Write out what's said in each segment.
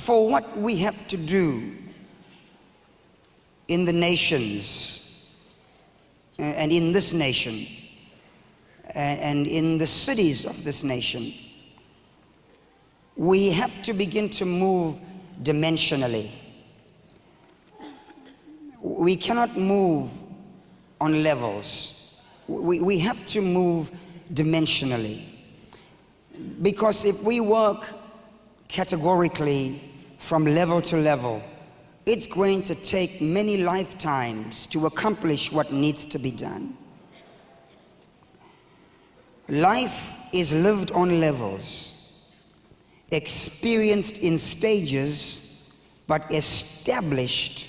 for what we have to do in the nations and in this nation and in the cities of this nation, we have to begin to move dimensionally. We cannot move on levels. We have to move dimensionally. Because if we work categorically from level to level, it's going to take many lifetimes to accomplish what needs to be done. Life is lived on levels, experienced in stages, but established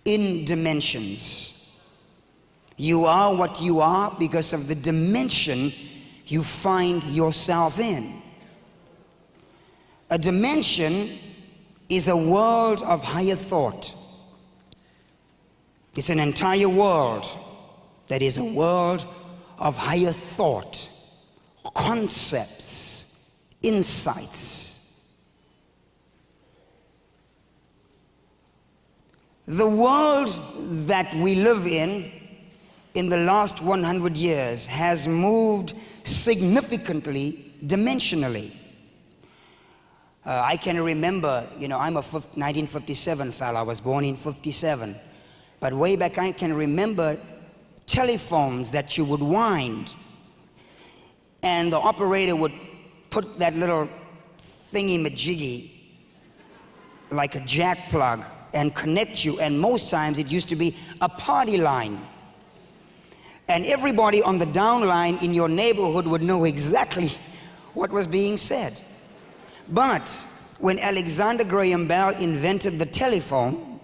in dimensions. You are what you are because of the dimension you find yourself in. A dimension is a world of higher thought. It's an entire world that is a world of higher thought, concepts, insights. The world that we live in the last 100 years has moved significantly dimensionally. I can remember, I'm a 1957 fellow. I was born in 57. But way back I can remember telephones that you would wind, and the operator would put that little thingy-majiggy, like a jack plug, and connect you, and most times it used to be a party line. And everybody on the down line in your neighborhood would know exactly what was being said. But when Alexander Graham Bell invented the telephone,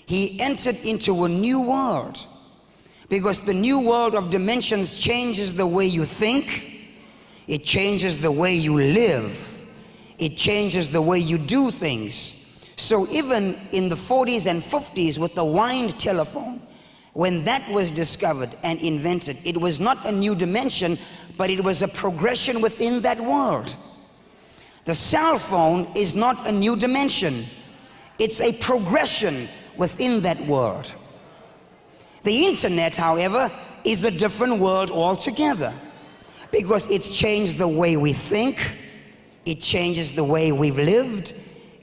he entered into a new world, because the new world of dimensions changes the way you think, it changes the way you live, it changes the way you do things. So even in the 40s and 50s with the wind telephone, when that was discovered and invented, it was not a new dimension, but it was a progression within that world. The cell phone is not a new dimension. It's a progression within that world. The internet, however, is a different world altogether, because it's changed the way we think, it changes the way we've lived,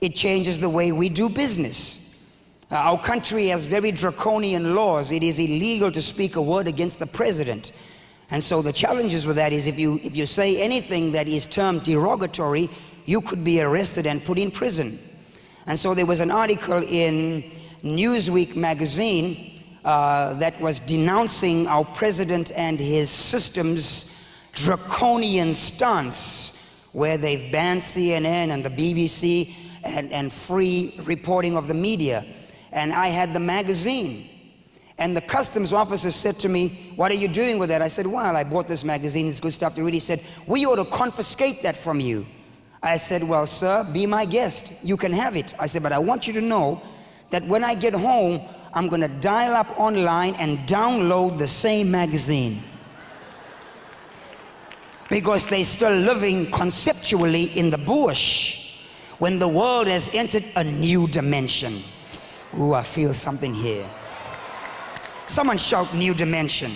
it changes the way we do business. Our country has very draconian laws. It is illegal to speak a word against the president. And so the challenges with that is if you say anything that is termed derogatory, you could be arrested and put in prison. And so there was an article in Newsweek magazine that was denouncing our president and his system's draconian stance, where they've banned CNN and the BBC and free reporting of the media. And I had the magazine. And the customs officer said to me, "What are you doing with that?" I said, "Well, I bought this magazine. It's good stuff to read." He said, "We ought to confiscate that from you." I said, "Well, sir, be my guest. You can have it." I said, "But I want you to know that when I get home, I'm going to dial up online and download the same magazine." Because they're still living conceptually in the bush when the world has entered a new dimension. Ooh, I feel something here. Someone shout new dimension.